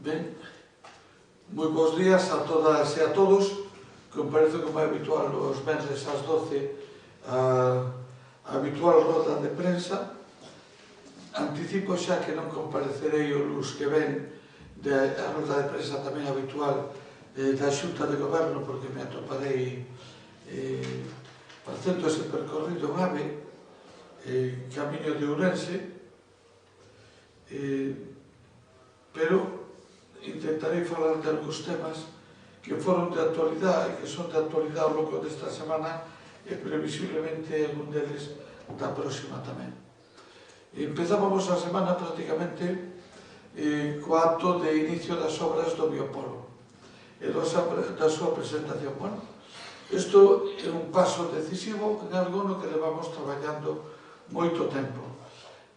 Ben, moi bons días a todas e a todos. Comparece como é habitual os venres ás 12 a habitual roda de prensa. Anticipo xa que non comparecerei o luns que ven a roda de prensa tamén habitual da Xunta de Goberno, porque me atoparei facendo ese percorrido en AVE camiño de Ourense, pero intentarei falar de algúns temas que foron de actualidade e que son de actualidade ao longo desta semana e previsiblemente algún deles da próxima tamén. Empezábamos a semana prácticamente co acto de inicio das obras do biopolo e da súa presentación. Bueno, isto é un paso decisivo en algo no que levamos traballando moito tempo.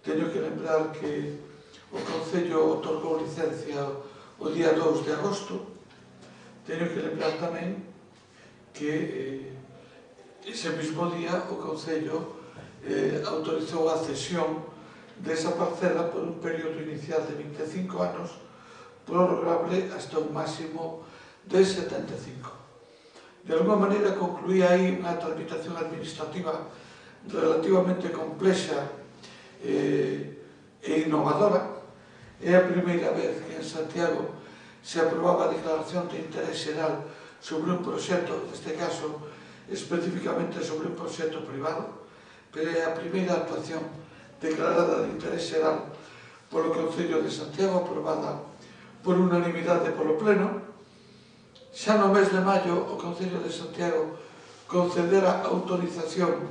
Teño que lembrar que o Concello otorgou licencia o día 2 de agosto. Teño que lembrar tamén que ese mesmo día o Concello autorizou a cesión desa parcela por un período inicial de 25 anos prorrogable hasta un máximo de 75. De alguma maneira concluía aí unha tramitación administrativa relativamente complexa e innovadora. É a primeira vez que en Santiago se aprobaba a declaración de interés xeral sobre un proxecto, neste caso especificamente sobre un proxecto privado, pero é a primeira actuación declarada de interés xeral polo Concello de Santiago, aprobada por unanimidade polo Pleno. Xa no mes de maio o Concello de Santiago concedera autorización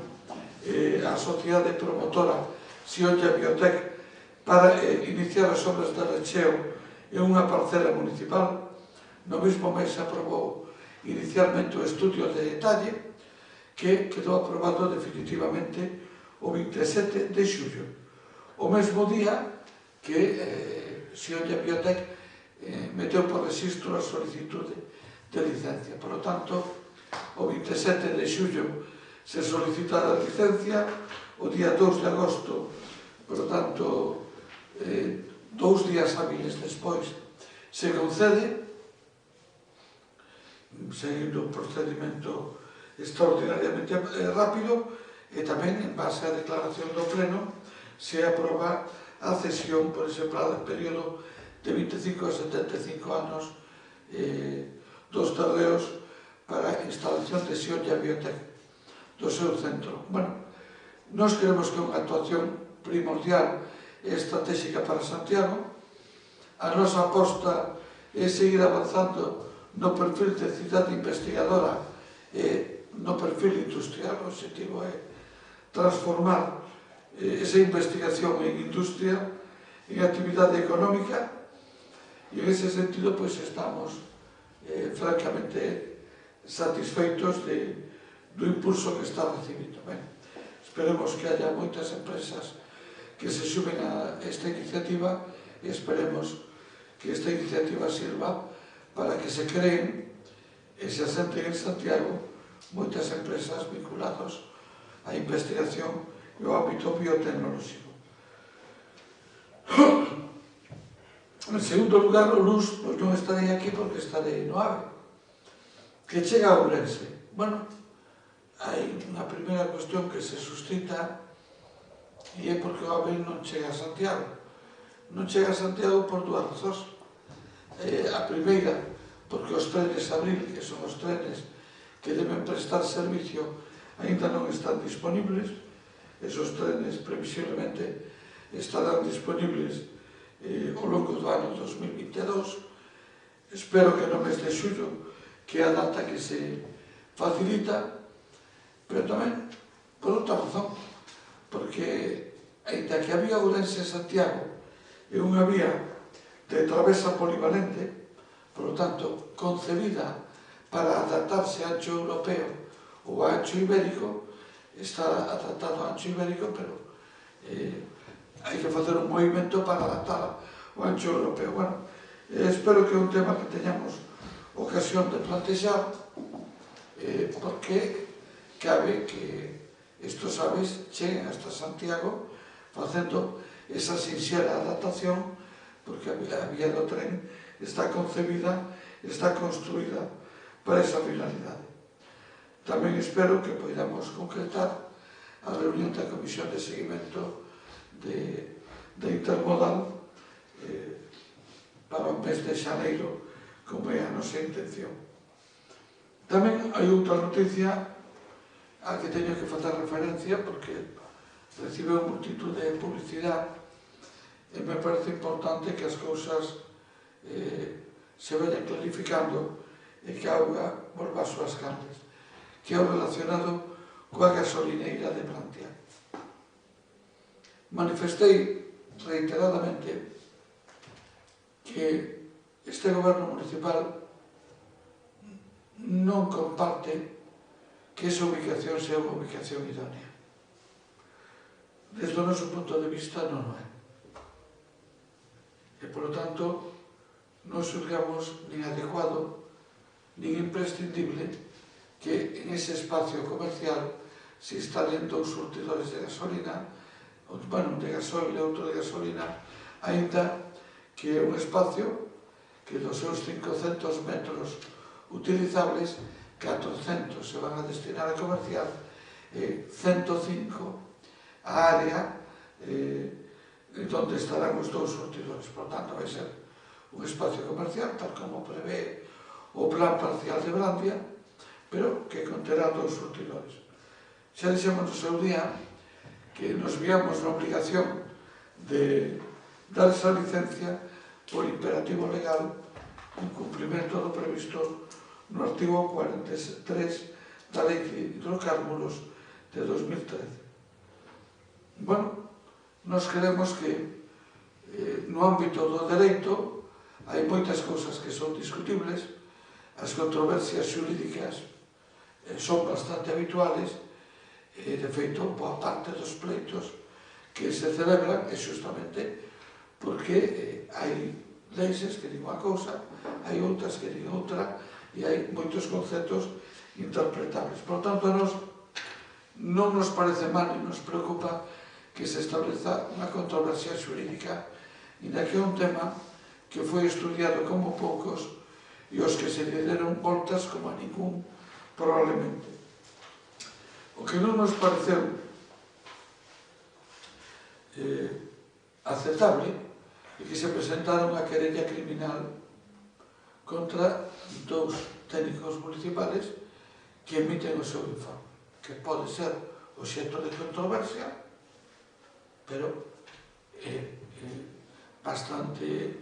á sociedade promotora Sionlla Biotech para iniciar as obras de recheo en unha parcela municipal. No mesmo mes se aprobou inicialmente o estudio de detalle, que quedou aprobado definitivamente o 27 de xullo, o mesmo día que Sionlla Biotech meteu por registro a solicitude de licencia. Por lo tanto, o 27 de xullo se solicita a licencia, o día 2 de agosto, por lo tanto, 2 días hábiles despois se concede, seguindo un procedimento extraordinariamente rápido, e tamén en base á declaración do Pleno se aproba a cesión por ese período de 25 a 75 anos dos terreos para a instalación de Sionlla Biotech do seu centro. Bueno, nós queremos que é unha actuación primordial e estratégica para Santiago. A nosa aposta é seguir avanzando no perfil de cidade investigadora e no perfil industrial. O objetivo é transformar esa investigación en industria, en actividade económica, e en ese sentido pois estamos francamente satisfeitos do impulso que está recibindo. Esperemos que haya moitas empresas que se suben a esta iniciativa e esperemos que esta iniciativa sirva para que se creen e se asenten en Santiago moitas empresas vinculadas á investigación e ao ámbito biotecnolóxico. En segundo lugar, o luns non estarei aquí porque estarei no AVE, que chega a Ourense. Bueno, hai unha primeira cuestión que se suscita e é porque o AVE non chega a Santiago. Non chega a Santiago por dúas razóns. A primeira, porque os trenes Abril, que son os trenes que deben prestar servicio, ainda non están disponibles. Esos trenes previsiblemente estarán disponibles ao longo do ano 2022. Espero que no mes de xullo, que é a data que se facilita, pero tamén por outra razón, porque ainda que a vía Ourense-Santiago é unha vía de travesa polivalente, por lo tanto, concebida para adaptarse a ancho europeo ou a ancho ibérico, está adaptado a ancho ibérico, pero hai que facer un movimento para adaptar ao ancho europeo. Bueno, espero que é un tema que teñamos ocasión de plantexar, porque cabe que estos aves cheguen hasta Santiago facendo esa sinxela adaptación, porque a vía do tren está concebida, está construída para esa finalidade. Tamén espero que podamos concretar a reunión da Comisión de Seguimento de Intermodal para o mes de xaneiro, como é a nosa intención. Tamén hai outra noticia a que teño que facer referencia porque recibeu multitud de publicidade e me parece importante que as cousas se vayan clarificando e que a auga volva ás súas canles, que é o relacionado coa gasolineira de Plantia. Manifestei reiteradamente que este goberno municipal non comparte que esa ubicación sea unha ubicación idónea. Desde o noso punto de vista non o é. E, por lo tanto, non xulgamos nin adecuado nin imprescindible que en ese espacio comercial se instalen dous surtidores de gasolina, de gasoil e outro de gasolina, aínda que é un espacio que dos seus 500 metros utilizables, 400 se van a destinar a comercial e 105 a área onde estarán os dous surtidores. Por tanto, vai ser un espacio comercial, tal como prevé o plan parcial de Brandia, pero que conterá dous surtidores. Xa dixemos no seu día que nos víamos na obligación de dar esa licencia por imperativo legal en cumprimento do previsto no artigo 43 da Lei de Hidrocarburos de 2013. Bueno, nos creemos que no ámbito do dereito hai moitas cousas que son discutibles, as controversias xurídicas son bastante habituales e, de feito, boa parte dos pleitos que se celebran é justamente porque hai leis que digo unha cousa, hai outras que digo outra e hai moitos conceptos interpretables. Por tanto, a nos non nos parece mal e nos preocupa que se estableza unha controversia xurídica inda que é un tema que foi estudiado como poucos e os que se lle deron voltas como a ningún probablemente. O que non nos pareceu aceptable é que se presentara unha querella criminal contra dous técnicos municipales que emiten o seu informe, que pode ser obxecto de controversia, pero é bastante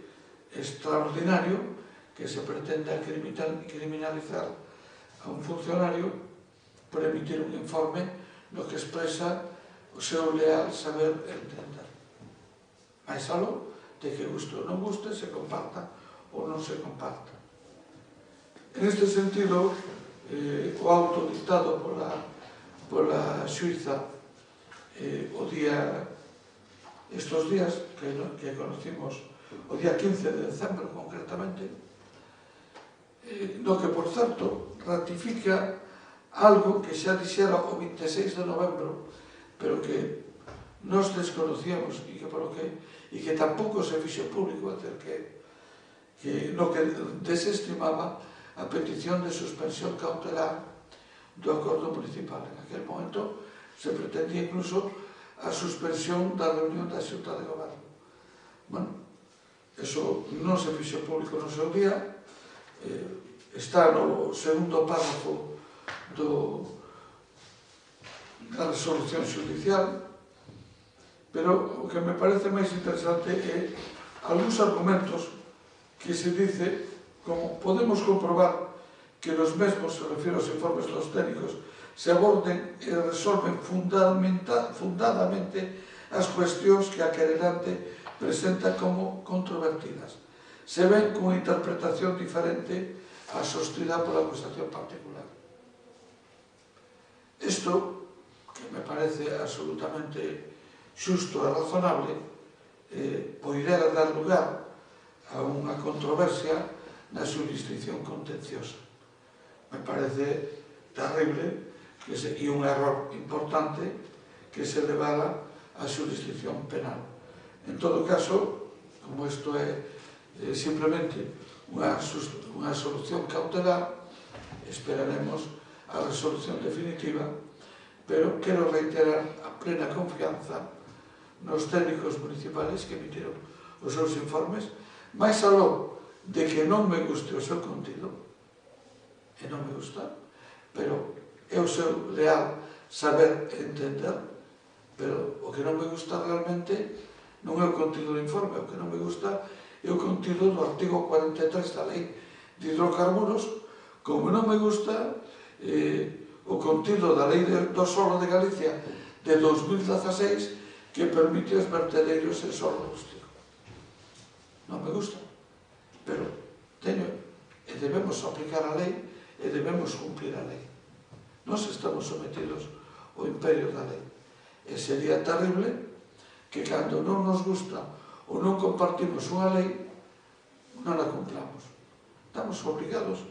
extraordinario que se pretenda criminalizar a un funcionario por emitir un informe no que expresa o seu leal saber e entender. Mais algo de que guste ou non guste, se comparta ou non se comparta. En este sentido, o auto dictado pola xuíza estes días, que conocimos o día 15 de decembro concretamente, no que, por certo, ratifica algo que xa dixera o 26 de novembro, pero que nos desconocíamos e que tampouco se fixo público, no que desestimaba a petición de suspensión cautelar do acordo municipal. En aquel momento se pretendía incluso a suspensión da reunión da Xunta de Goberno. Bueno, eso non se fixo público no seu día, está no segundo párrafo da resolución judicial, pero o que me parece máis interesante é algúns argumentos que se dice, como podemos comprobar que nos mesmos, se refiere aos informes dos técnicos, se aborden e resolven fundadamente as cuestións que a querelante presenta como controvertidas. Se ven cunha interpretación diferente a sostida pola acusación particular. Isto, que me parece absolutamente xusto e razonable, poidera dar lugar a unha controversia na xurisdicción contenciosa. Me parece terrible e un error importante que se levara a xurisdicción penal. En todo caso, como isto é simplemente unha solución cautelar, esperaremos a resolución definitiva, pero quero reiterar a plena confianza nos técnicos municipales que emitiron os seus informes, máis aló de que non me guste o seu contido, e non me gusta, pero é o seu leal saber e entender, pero o que non me gusta realmente non é o contido do informe, o que non me gusta é o contido do artigo 43 da Lei de Hidrocarburos, como non me gusta o contido da Lei do Solo de Galicia de 2016 que permite os vertedeiros en solo rústico. Non me gusta, pero teño e debemos aplicar a lei e debemos cumplir a lei. Nós estamos sometidos ao imperio da lei e sería terrible que cando non nos gusta ou non compartimos unha lei non a cumplamos. Estamos obrigados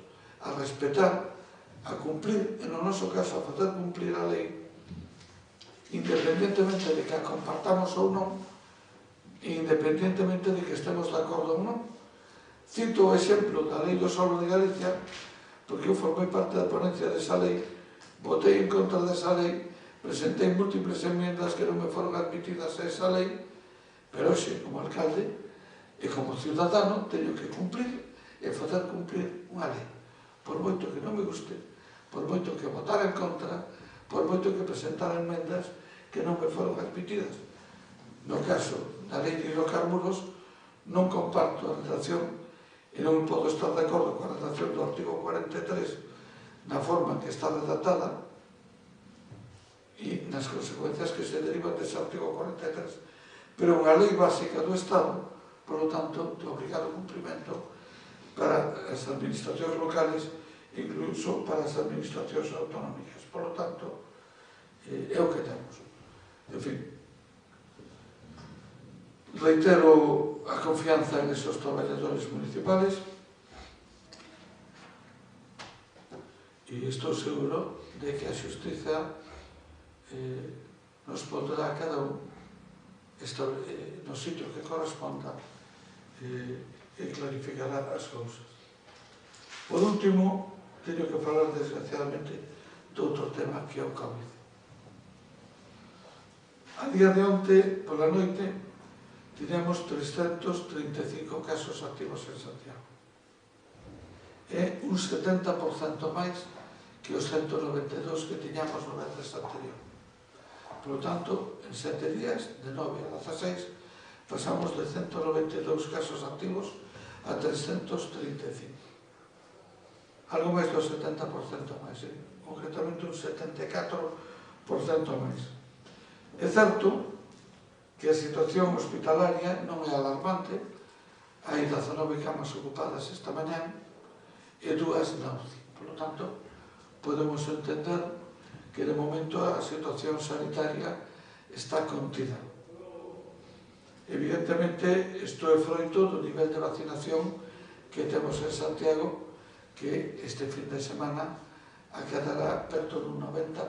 a respetar, a cumplir, e no noso caso a facer cumplir a lei, independentemente de que a compartamos ou non, e independentemente de que estemos de acordo ou non. Cito o exemplo da Lei do Solo de Galicia, porque eu formei parte da ponencia desa lei, votei en contra desa lei, presentei múltiples enmiendas que non me foron admitidas a esa lei, pero hoxe, como alcalde e como ciudadano, teño que cumplir e facer cumplir unha lei. Por moito que non me guste, por moito que votar en contra, por moito que presentar enmendas que non me foron admitidas. No caso da Lei de Hidrocarburos, non comparto a redacción e non podo estar de acordo coa redacción do artigo 43 na forma en que está redactada e nas consecuencias que se derivan dese artigo 43. Pero unha lei básica do Estado, por lo tanto, de obrigado cumprimento para as administracións locales e incluso para as administracións autonómicas. Por lo tanto, é o que temos. En fin, reitero a confianza en esos traballadores municipales e estou seguro de que a xustiza nos pondrá a cada un no sitio que corresponda e clarificará as cousas. Por último, teño que falar desgraciadamente de outro tema que é o COVID. A día de onte, pola noite, tiñamos 335 casos activos en Santiago. É un 70% máis que os 192 que tiñamos no mes anterior. Por lo tanto, en 7 días, de 9 a 16, pasamos de 192 casos activos a 335. Algo máis do 70% máis, concretamente un 74% máis. É certo que a situación hospitalaria non é alarmante, hai 19 camas ocupadas esta mañá e 2 na UCI. Por lo tanto, podemos entender que de momento a situación sanitaria está contida. Evidentemente, isto é froito do nivel de vacinación que temos en Santiago, que este fin de semana acadará perto dun 90%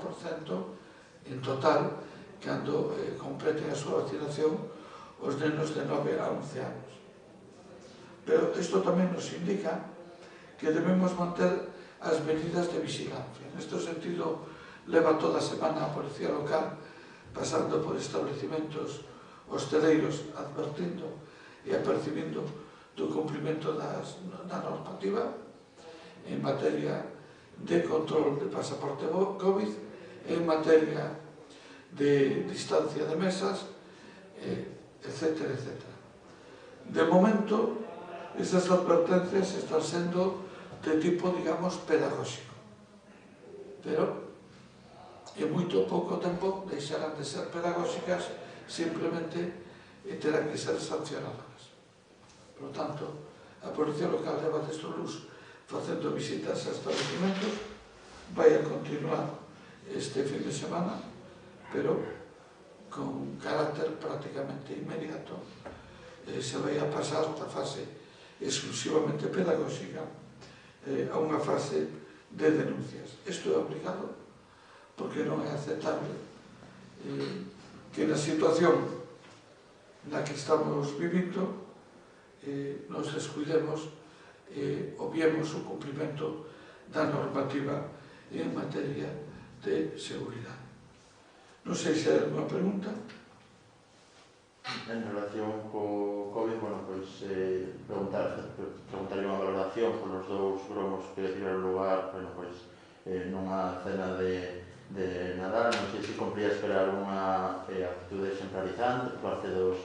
en total cando completen a súa vacinación os nenos de 9 a 11 anos. Pero isto tamén nos indica que debemos manter as medidas de vigilancia. Neste sentido, leva toda a semana a Policía Local pasando por establecimentos hosteleiros advertindo e apercibindo do cumprimento da normativa en materia de control de pasaporte COVID, en materia de distancia de mesas, etc. De momento, esas advertencias están sendo de tipo, digamos, pedagóxico. Pero, en moito pouco tempo, deixarán de ser pedagóxicas, simplemente terán que ser sancionadas. Por lo tanto, a Policía Local leva desde o Luz facendo visitas a establecimentos, vai a continuar este fin de semana, pero con carácter prácticamente inmediato. Se vai a pasar da fase exclusivamente pedagóxica a unha fase de denuncias. Isto é obligado porque non é aceptable que na situación na que estamos vivindo nos descuidemos obviemos o cumprimento da normativa en materia de seguridade. Non sei se hai alguna pregunta. En relación co COVID, preguntarle unha valoración polos dous gromos que tiveron lugar nunha cena de Nadal. Non sei se compría esperar unha actitude exemplarizante por parte dos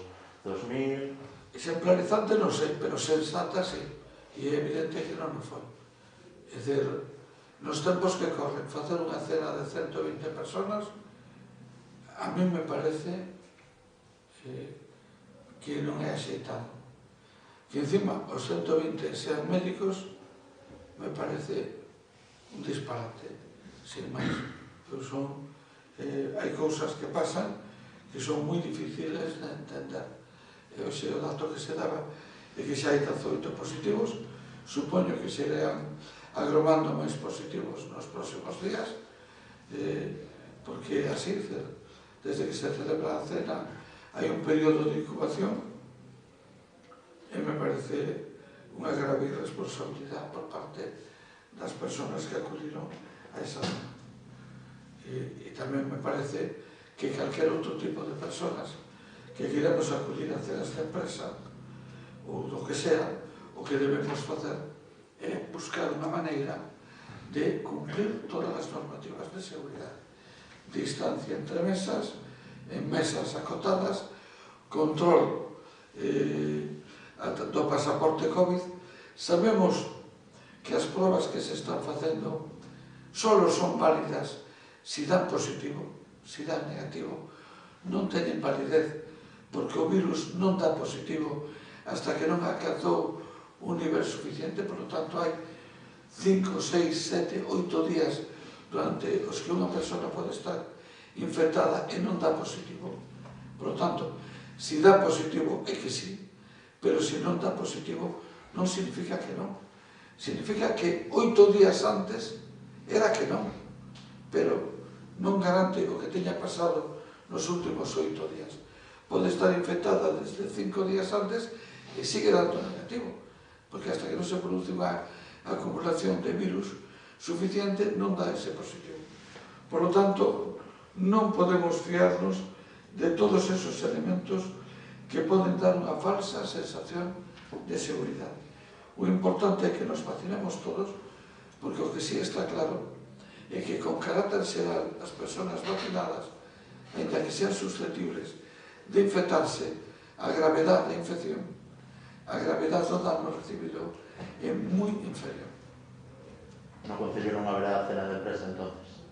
2000. Exemplarizante non sei, pero sensata sí. E é evidente que non foi. É dicir, nos tempos que corren, facer unha cena de 120 personas, a mí me parece que non é axeitado. Que encima os 120 sean médicos, me parece un disparate, sin máis. Hai cousas que pasan que son moi difíciles de entender. O dato que se daba é que xa hai 18 positivos, supoño que se irán agromando máis positivos nos próximos días, porque así, desde que se celebra a cena, hai un período de incubación e me parece unha grave irresponsabilidade por parte das persoas que acudiron a esa cena. E tamén me parece que calquer outro tipo de persoas que queremos acudir a cenas de empresa ou do que sea, o que debemos facer é buscar unha maneira de cumprir todas as normativas de seguridade. Distancia entre mesas, en mesas acotadas, control do pasaporte COVID. Sabemos que as probas que se están facendo só son válidas se dan positivo, se dan negativo. Non teñen validez, porque o virus non dá positivo hasta que non alcanzou un nivel suficiente. Por lo tanto, hai 5, 6, 7, 8 días durante os que unha persona pode estar infectada e non dá positivo. Por lo tanto, se dá positivo é que sí, pero se non dá positivo non significa que non. Significa que 8 días antes era que non, pero non garante o que teña pasado nos últimos 8 días. Pode estar infectada desde 5 días antes e sigue dando negativo, porque hasta que non se produce unha acumulación de virus suficiente non dá ese positivo. Por lo tanto, non podemos fiarnos de todos esos elementos que poden dar unha falsa sensación de seguridade. O importante é que nos vacinemos todos, porque o que sí está claro é que con carácter xeral as persoas vacinadas, ainda que sean susceptibles de infectarse, a gravedade da infección, a gravedade do dano recibido é moi inferior. No Concello non haberá cena de empresa, entonces?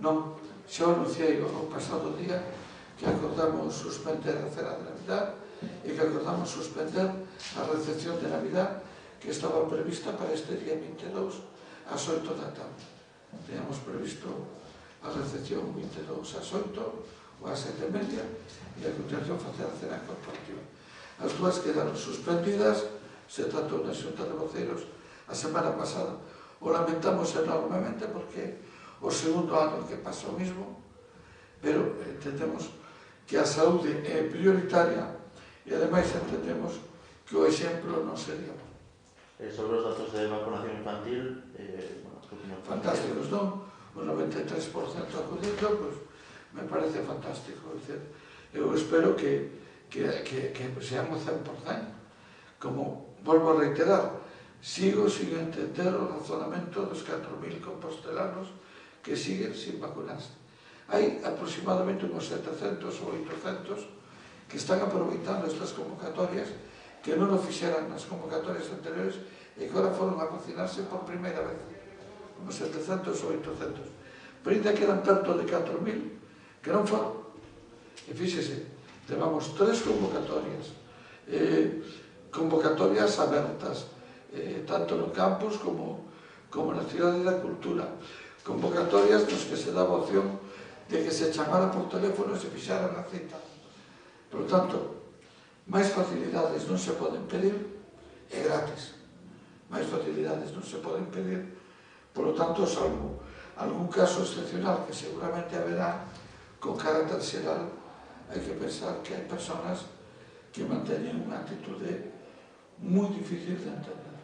Non, xa anunciei o pasado día que acordamos suspender a cena de Navidad e que acordamos suspender a recepción de Navidad que estaba prevista para este día 22 ás 8 da tarde. Teníamos previsto a recepción 22 ás 8 ou ás 7:30 e a continuación facer a cena corporativa. As dúas quedaron suspendidas, se tratou na Xunta de Voceiros a semana pasada. O lamentamos enormemente porque o segundo ano que pasa o mismo, pero entendemos que a saúde é prioritaria e ademais entendemos que o exemplo non sería bom. Sobre os datos de vacunación infantil, fantásticos, non? O 93% acudido, pois, me parece fantástico. Eu espero que seamos 100%. Como volvo a reiterar, sigo sin entender o razonamento dos 4.000 compostelanos que siguen sin vacunarse. Hai aproximadamente uns 700 ou 800 que están aproveitando estas convocatorias que non o fixeran nas convocatorias anteriores e que agora foron a vacinarse por primeira vez. Uns 700 ou 800. Pero ainda quedan perto de 4.000 que non foron. E fíxese, levamos 3 convocatorias. Convocatorias abertas, tanto no campus como na Cidade da Cultura. Convocatorias nos que se daba opción de que se chamara por teléfono e se fixara na cita. Por tanto, máis facilidades non se poden pedir, é gratis. Máis facilidades non se poden pedir, por lo tanto, salvo algún caso excepcional que seguramente haberá con carácter xeral, hai que pensar que hai persoas que manteñen unha actitude moi difícil de entender.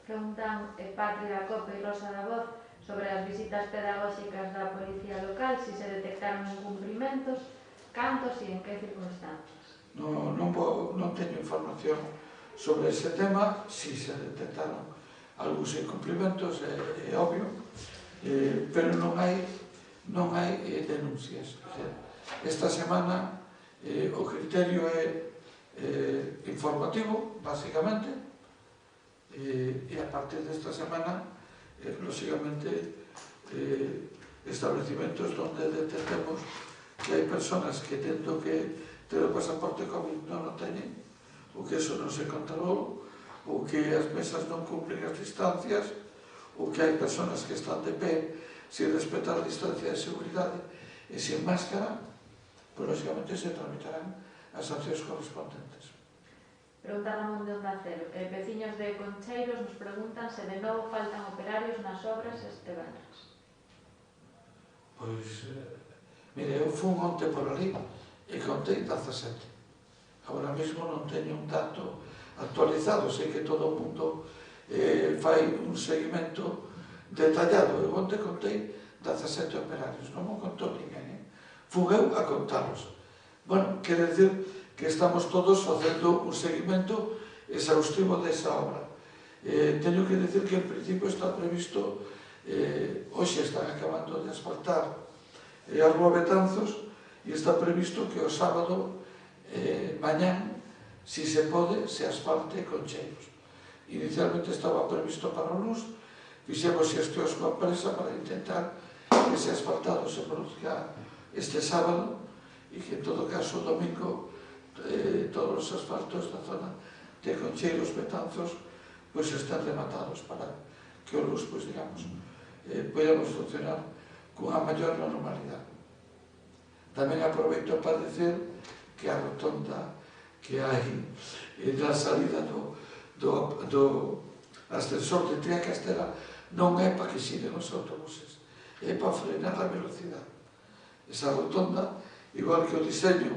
Preguntan Patri da COPE e Rosa da Voz sobre as visitas pedagóxicas da Policía Local, se detectaron incumprimentos, cantos e en que circunstancias. Non teño información sobre ese tema, si se detectaron algúns incumprimentos, é obvio, pero non hai denuncias. Esta semana o criterio é informativo, basicamente, e a partir desta semana, lógicamente, establecimentos onde detectemos que hai personas que tendo que ter o pasaporte COVID non o teñen, ou que eso non se controlou, ou que as mesas non cumplen as distancias, ou que hai personas que están de pé sin respetar a distancia de seguridade e sin máscara, pues lógicamente se tramitarán as sancións correspondentes. Pregunta Ramón de Onda Cero. Veciños de Concheiros nos preguntan se de novo faltan operarios nas obras este venres. Pois, mire, eu fui onte por ali e contei 17. Agora mesmo non teño un dato actualizado, sei que todo o mundo fai un seguimento detallado. Eu onte contei 17 operarios, non mo contou ninguén, fui eu a contalos. Bueno, quere decir que estamos todos facendo un seguimento exhaustivo desa obra. Teño que decir que en principio está previsto, hoxe están acabando de asfaltar a Rúa Betanzos e está previsto que o sábado mañán, si se pode, se asfalte Concheiros. Inicialmente estaba previsto para o luns, fixemos xestións coa empresa para intentar que ese asfaltado se produzca este sábado e que en todo caso o domingo todos os asfaltos da zona de Concheiros, Betanzos, pois están rematados para que o luz, pois digamos, podamos funcionar cunha maior normalidade. Tamén aproveito para dizer que a rotonda que hai na salida do ascensor de Tría Castela non é para que xiren os autobuses, é para frenar a velocidade. Esa rotonda, igual que o diseño,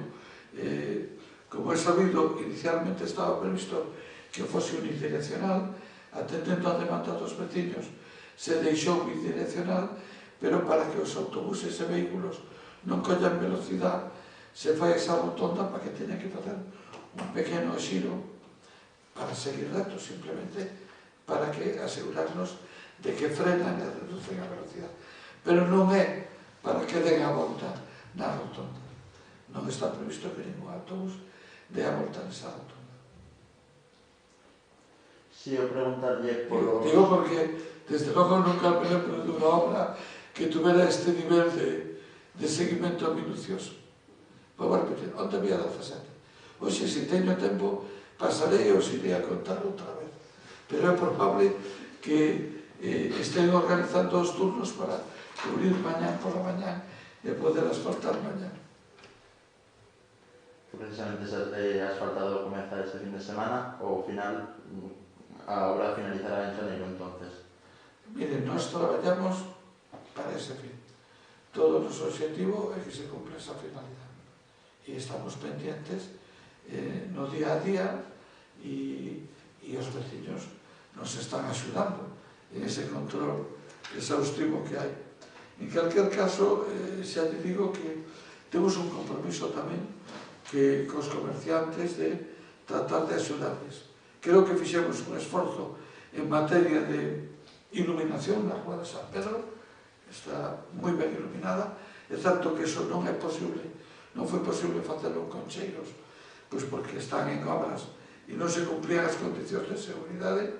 como é sabido, inicialmente estaba previsto que fose unidireccional, atendendo a demanda dos veciños, se deixou bidireccional, pero para que os autobuses e vehículos non collan velocidade, se fai esa rotonda para que teña que facer un pequeno xiro para seguir recto, simplemente para que asegurarnos de que frenan e reducen a velocidade. Pero non é para que den a volta na rotonda. Non está previsto que ningún autobús dé a volta nesa rotonda. Si, eu preguntarlle por... Digo porque, desde logo, nunca me lembro de unha obra que tuvera este nivel de seguimento minucioso. Vou a repetir, onde había 17. Hoxe, se teño tempo, pasarei e os irei a contar outra vez. Pero é probable que estén organizando os turnos para cubrir mañán pola mañán e poder asfaltar mañán. Precisamente asfaltado comeza este fin de semana, ou final, a obra finalizará en xaneiro, entonces? Miren, nós traballamos para ese fin. Todo o noso objetivo é que se cumpla esa finalidade. E estamos pendientes no día a día e os veciños nos están axudando en ese control exhaustivo que hai. En calquer caso, xa te digo que temos un compromiso tamén que cos comerciantes de tratar de axudarles. Creo que fixemos un esforzo en materia de iluminación na Rúa de San Pedro, está moi ben iluminada, é certo que eso non é posible, non foi posible facelo en Concheiros, pois porque están en obras e non se cumplían as condicións de seguridade.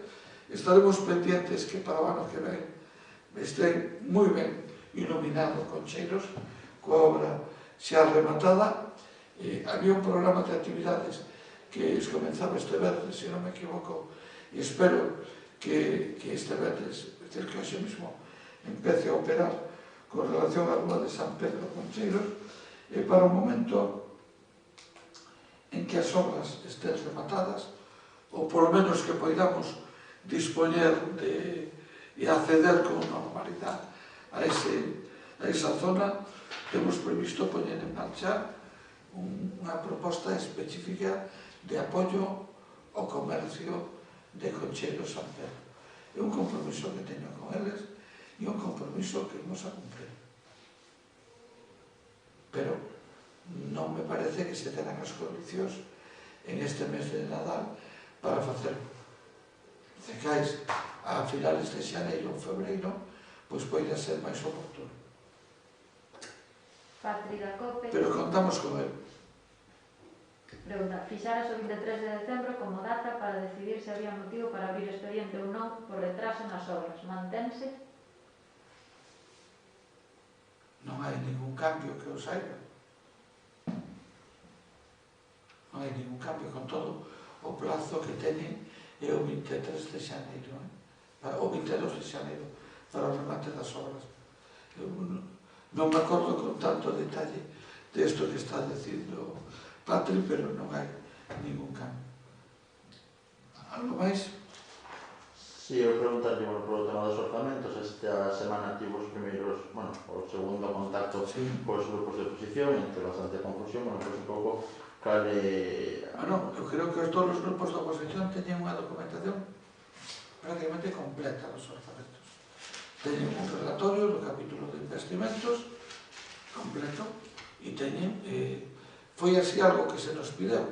Estaremos pendientes que para o ano que ven este moi ben iluminado Concheiros, coa obra xa rematada. Había un programa de actividades que comenzaba este verdes, se non me equivoco, e espero que este verdes, é dicir, que hoxe mismo empece a operar con relación á Rúa de San Pedro Concheiros, e para o momento en que as obras estén rematadas, ou polo menos que poidamos dispoñer e acceder con normalidade a esa zona, temos previsto poñer en marcha unha proposta específica de apoio ao comercio de Concheiros San Pedro. É un compromiso que teño con eles e un compromiso que imos a cumprir. Pero non me parece que se terán as condicións en este mes de Nadal para facerlo. Cecais a finales de xaneiro ou febreiro, pois pode ser máis oportuno. Patri da COPE. Pero contamos con el. Pregunta, fixaras o 23 de decembro como data para decidir se había motivo para abrir expediente ou non por retraso nas obras. Mantense? Non hai ningún cambio que o saiba. Non hai ningún cambio, con todo o plazo que teñen é o 23 de xaneiro, o 22 de xaneiro para o remate das obras. Eu non me acordo con tanto detalle desto que está dicindo Patri, pero non hai ningún cambio. Algo máis? Si, eu preguntarlle polo tema dos orzamentos. Esta semana tivo os primeiros, bueno, o segundo contacto cos grupos de oposición, entre bastante confusión, pois un pouco cale... Bueno, eu creo que todos os grupos de oposición teñen unha documentación prácticamente completa dos orzamentos. Teñen un relatorio do capítulo de investimentos completo e teñen... Foi así algo que se nos pideu.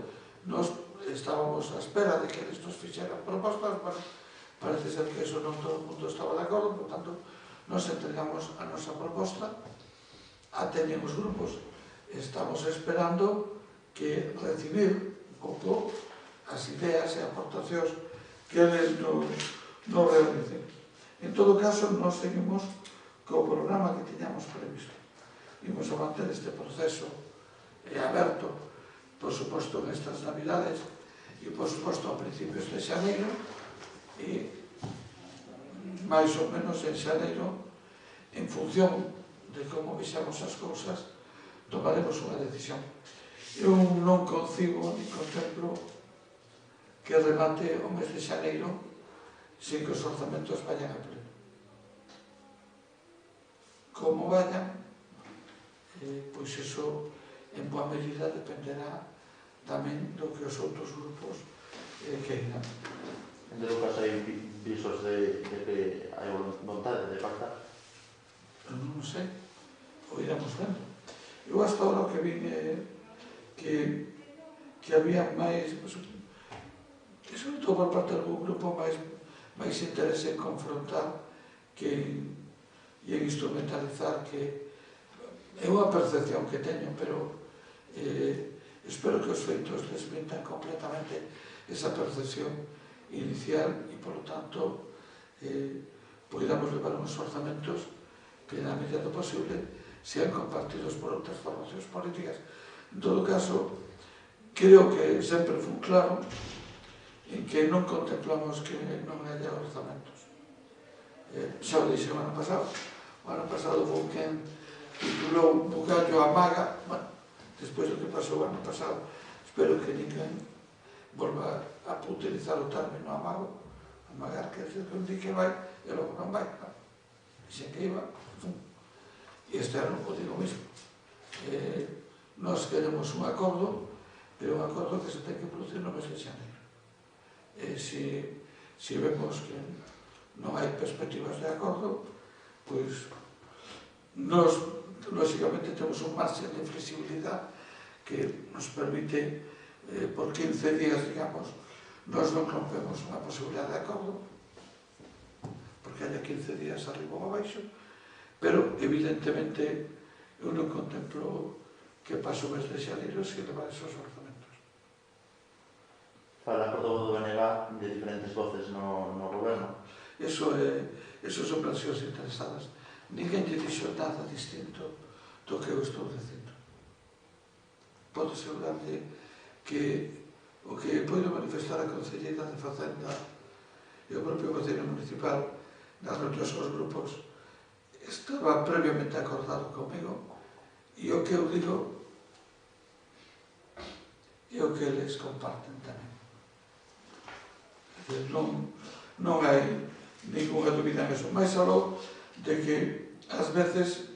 Nos estábamos á espera de que eles nos fixeran propostas, bueno, parece ser que eso non todo o mundo estaba de acordo, por tanto, nos entregamos a nosa proposta, teñen os grupos, estamos esperando que recibir un pouco as ideas e aportacións que eles nos realicen. En todo caso, nos seguimos co programa que tiñamos previsto. Imos a manter este proceso aberto, por suposto, nestas Navidades e, por suposto, a principios de xaneiro, e máis ou menos en xaneiro, en función de como vexamos as cousas, tomaremos unha decisión. Eu non concibo ni contemplo que remate o mes de xaneiro sin que os orzamentos vayan a pleno. Como vayan, pois iso en boa medida dependerá tamén do que os outros grupos queiran. En todo caso, hai visos de que hai vontade de pactar? Non sei, o iremos vendo. Eu hasta ahora o que vin que había máis, e sobre todo por parte do grupo, máis interese en confrontar e en instrumentalizar, que é unha percepción que teño, pero espero que os feitos desmintan completamente esa percepción inicial e, por lo tanto, podamos levar uns orzamentos que, na medida do posible, sean compartidos por outras formacións políticas. En todo caso, creo que sempre fun claro en que non contemplamos que non haya orzamentos. Xa o dixen o ano pasado. O ano pasado foi quen titulou Bugallo a maga. Bueno, despois do que pasou o ano pasado, espero que ninguén volva a utilizar o término amago. Amagar quer dizer que un di que vai e logo non vai. Dixen que iba, e este ano o digo mesmo. Nós queremos un acordo, pero un acordo que se ten que producir no mes de xaneiro. Se vemos que non hai perspectivas de acordo, pois nós, lógicamente, temos un margen de flexibilidade que nos permite, por 15 días, digamos, nós non rompemos unha posibilidade de acordo, porque haya 15 días arriba ou abaixo, pero, evidentemente, eu non contemplo que paso o mes de xaneiro se levar esos orzamentos. Fala por do BNG de diferentes voces no goberno. Eso son versións interesadas. Ninguén lle dixo nada distinto do que eu estou dicindo. Podo asegurarlle que o que podo manifestar a Conselleira de Facenda e o propio Consello Municipal nas reunións aos grupos estaba previamente acordado comigo, e o que eu digo é o que eles comparten tamén. Non hai ninguna dúbida en eso, máis aló de que ás veces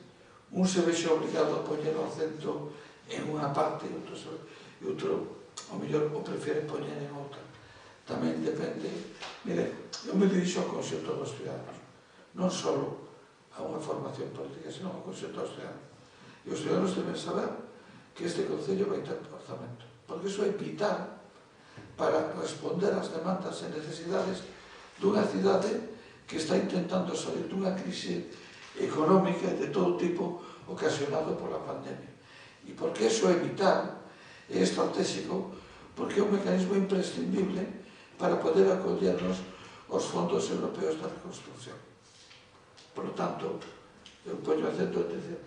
un se vexe obligado a poñer o acento en unha parte e outro o mellor o prefere poñer en outra. tamén depende. Mire, eu me dirixo ao conxunto dos ciudadanos, non só a unha formación política, senón ao conxunto dos ciudadanos. E os ciudadanos deben saber que este Concello vai ter orzamento, porque iso é vital para responder ás demandas e necesidades dunha cidade que está intentando salir dunha crise económica de todo tipo ocasionado pola pandemia. E porque iso é vital, é estratégico, porque é un mecanismo imprescindible para poder acollernos aos fondos europeos da reconstrucción. Por lo tanto, eu poño acento en dizer,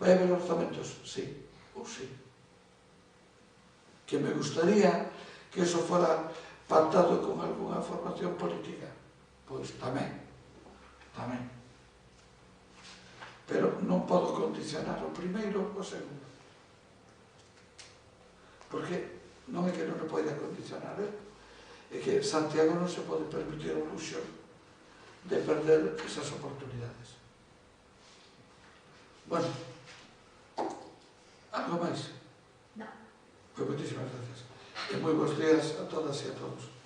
vai haber orzamentos? Sí, ou sí. Que me gustaría que eso fora pactado con algunha formación política? Pois tamén, tamén. Pero non podo condicionar o primeiro ou o segundo. Porque non é que non o poida condicionar, é que Santiago non se pode permitir o luxo de perder esas oportunidades. Bueno, algo máis? No. Pois moitísimas gracias. E moi bons días a todas e a todos.